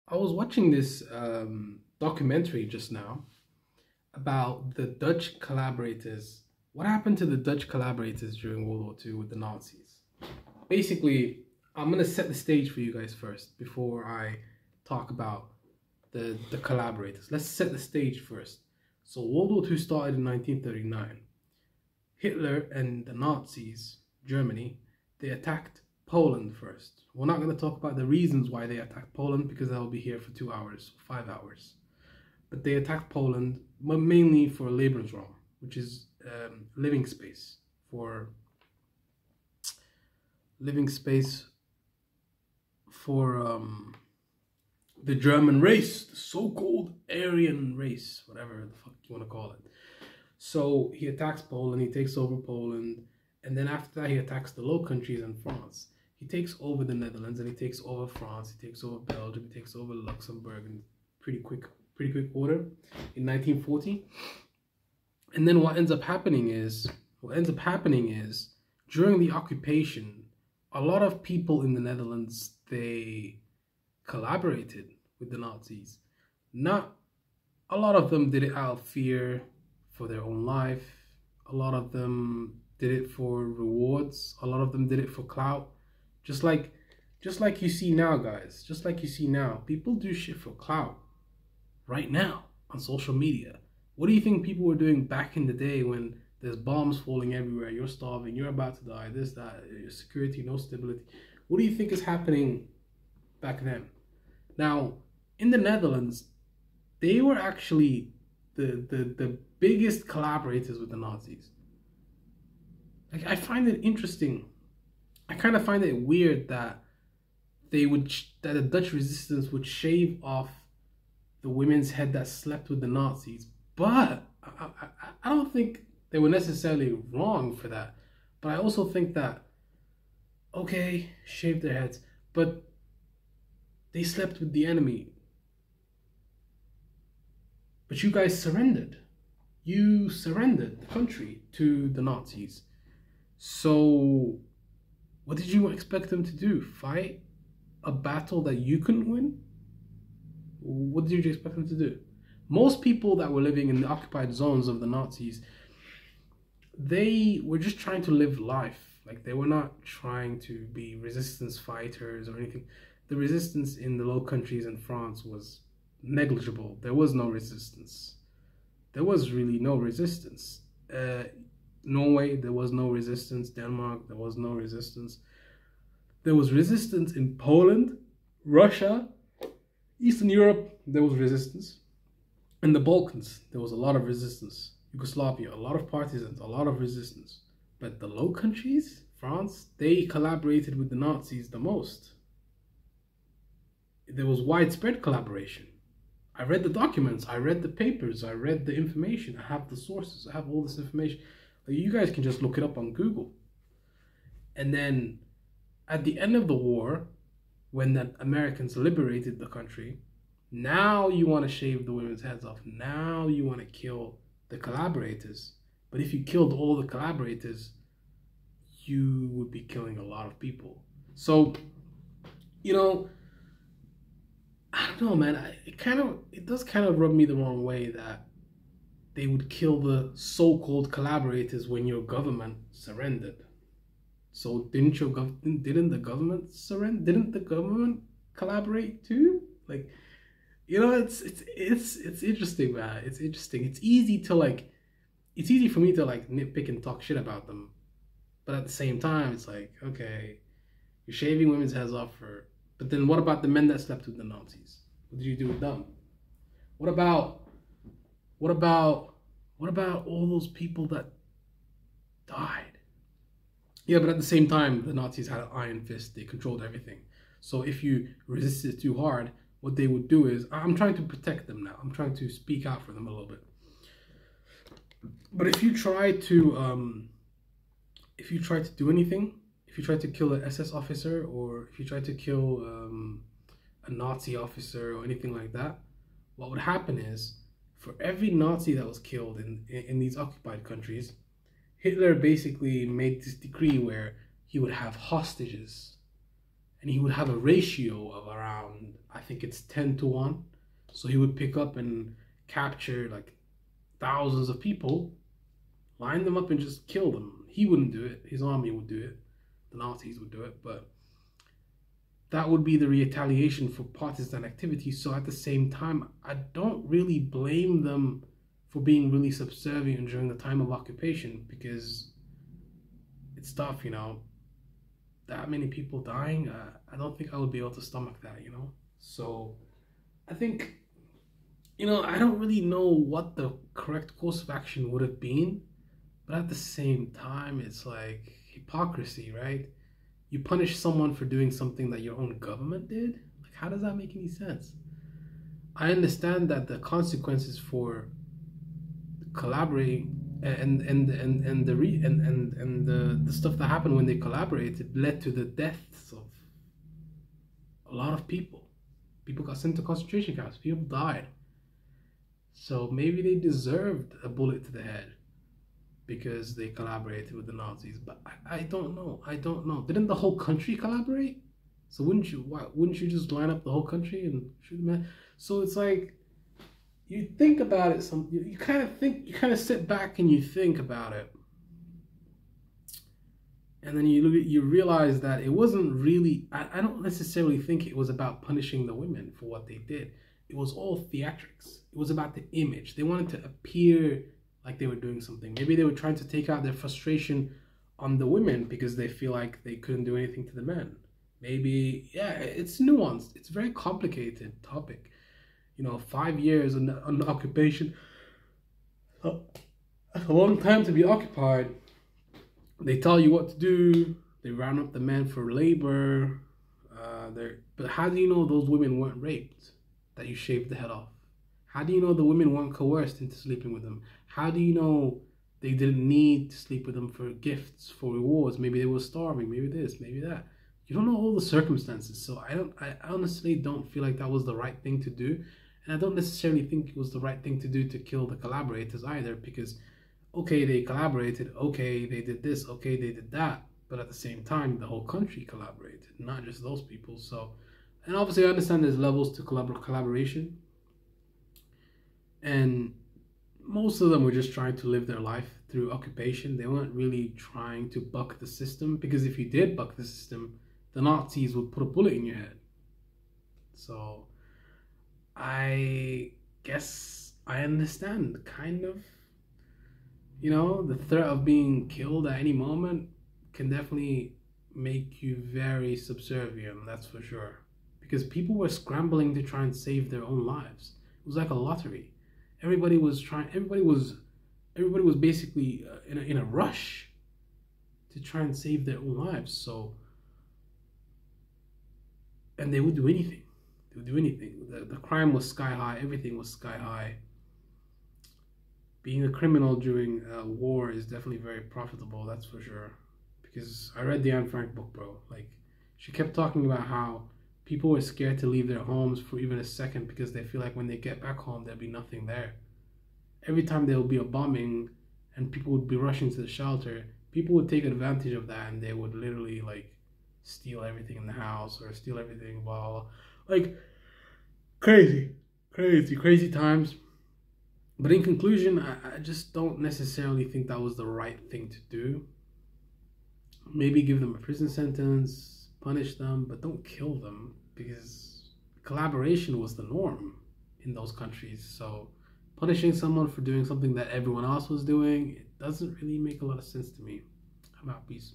I was watching this documentary just now about the Dutch collaborators. What happened to the Dutch collaborators during World War II with the Nazis? Basically, I'm going to set the stage for you guys first before I talk about the collaborators. Let's set the stage first. So World War II started in 1939. Hitler and the Nazis, Germany, they attacked Poland first. We're not going to talk about the reasons why they attacked Poland because I'll be here for 2 hours, 5 hours. But they attacked Poland mainly for Lebensraum, which is living space for the German race, the so-called Aryan race, whatever the fuck you want to call it. So he attacks Poland, he takes over Poland, and then after that he attacks the Low Countries and France. He takes over the Netherlands and he takes over France, he takes over Belgium, he takes over Luxembourg in pretty quick order in 1940. And then what ends up happening is during the occupation, a lot of people in the Netherlands, they collaborated with the Nazis. Not a lot of them did it out of fear for their own life. A lot of them did it for rewards. A lot of them did it for clout. Just like you see now, guys. Just like you see now. People do shit for clout right now on social media. What do you think people were doing back in the day when there's bombs falling everywhere, you're starving, you're about to die, this, that, security, no stability? What do you think is happening back then? Now, in the Netherlands, they were actually the biggest collaborators with the Nazis. Like, I find it interesting. I kind of find it weird that that the Dutch resistance would shave off the women's head that slept with the Nazis. But I don't think they were necessarily wrong for that. But I also think that, okay, shave their heads, but they slept with the enemy. But you guys surrendered. You surrendered the country to the Nazis. So what did you expect them to do? Fight a battle that you couldn't win? What did you expect them to do? Most people that were living in the occupied zones of the Nazis, they were just trying to live life. Like, they were not trying to be resistance fighters or anything. The resistance in the Low Countries and France was negligible. There was no resistance. There was really no resistance. Norway, there was no resistance. Denmark, there was no resistance. There was resistance in Poland, Russia, Eastern Europe, there was resistance. In the Balkans, there was a lot of resistance. Yugoslavia, a lot of partisans, a lot of resistance. But the Low Countries, France, they collaborated with the Nazis the most. There was widespread collaboration. I read the documents, I read the papers, I read the information, I have the sources, I have all this information. You guys can just look it up on Google. And then at the end of the war, when the Americans liberated the country, now you want to shave the women's heads off. Now you want to kill the collaborators. But if you killed all the collaborators, you would be killing a lot of people. So, you know, I don't know, man. It does kind of rub me the wrong way that they would kill the so-called collaborators when your government surrendered. So didn't the government surrender? Didn't the government collaborate too? Like, you know, it's interesting, man. It's interesting. It's easy for me to like nitpick and talk shit about them, but at the same time, it's like, okay, you're shaving women's heads off but then what about the men that slept with the Nazis? What did you do with them? What about all those people that died? Yeah, but at the same time, the Nazis had an iron fist. They controlled everything. So if you resisted too hard, what they would do is, I'm trying to protect them now. I'm trying to speak out for them a little bit. But if you try to do anything, if you try to kill an SS officer, or if you try to kill a Nazi officer or anything like that, what would happen is, for every Nazi that was killed in these occupied countries, Hitler basically made this decree where he would have hostages. and he would have a ratio of around, I think it's 10-1. So he would pick up and capture like thousands of people, line them up and just kill them. He wouldn't do it. His army would do it. The Nazis would do it. But that would be the retaliation for partisan activity. So at the same time, I don't really blame them for being really subservient during the time of occupation, because it's tough, you know. That many people dying, I don't think I would be able to stomach that, you know. So I think, you know, I don't really know what the correct course of action would have been, but at the same time, it's like hypocrisy, right? You punish someone for doing something that your own government did? Like, how does that make any sense? I understand that the consequences for collaborating and the stuff that happened when they collaborated led to the deaths of a lot of people. People got sent to concentration camps. People died. So maybe they deserved a bullet to the head because they collaborated with the Nazis. But I don't know. I don't know. Didn't the whole country collaborate? So wouldn't you just line up the whole country and shoot them? So it's like, you think about it. You kind of sit back and you think about it, and then you realize that it wasn't really. I don't necessarily think it was about punishing the women for what they did. It was all theatrics. It was about the image. They wanted to appear like they were doing something. Maybe they were trying to take out their frustration on the women because they feel like they couldn't do anything to the men. Maybe, yeah, it's nuanced. It's a very complicated topic. You know, 5 years on occupation, that's a long time to be occupied. They tell you what to do. They round up the men for labor. But how do you know those women weren't raped, that you shaved the head off? How do you know the women weren't coerced into sleeping with them? How do you know they didn't need to sleep with them for gifts, for rewards? Maybe they were starving, maybe this, maybe that. You don't know all the circumstances. So I honestly don't feel like that was the right thing to do. And I don't necessarily think it was the right thing to do to kill the collaborators either, because, okay, they collaborated, okay, they did this, okay, they did that. But at the same time, the whole country collaborated, not just those people. So, and obviously I understand there's levels to collaboration. And most of them were just trying to live their life through occupation. They weren't really trying to buck the system, because if you did buck the system, the Nazis would put a bullet in your head. So I guess I understand, kind of. You know, the threat of being killed at any moment can definitely make you very subservient, that's for sure. Because people were scrambling to try and save their own lives. It was like a lottery. Everybody was basically in a rush to try and save their own lives. So, and they would do anything. They would do anything. The crime was sky high. Everything was sky high. Being a criminal during war is definitely very profitable, that's for sure. Because I read the Anne Frank book, bro. Like, she kept talking about how people were scared to leave their homes for even a second because they feel like when they get back home, there'll be nothing there. Every time there will be a bombing and people would be rushing to the shelter, people would take advantage of that and they would literally, like, steal everything in the house or steal everything, blah, blah, blah. Like, crazy times. But in conclusion, I just don't necessarily think that was the right thing to do. Maybe give them a prison sentence, punish them, but don't kill them, because collaboration was the norm in those countries. So punishing someone for doing something that everyone else was doing, it doesn't really make a lot of sense to me. I'm out. Peace.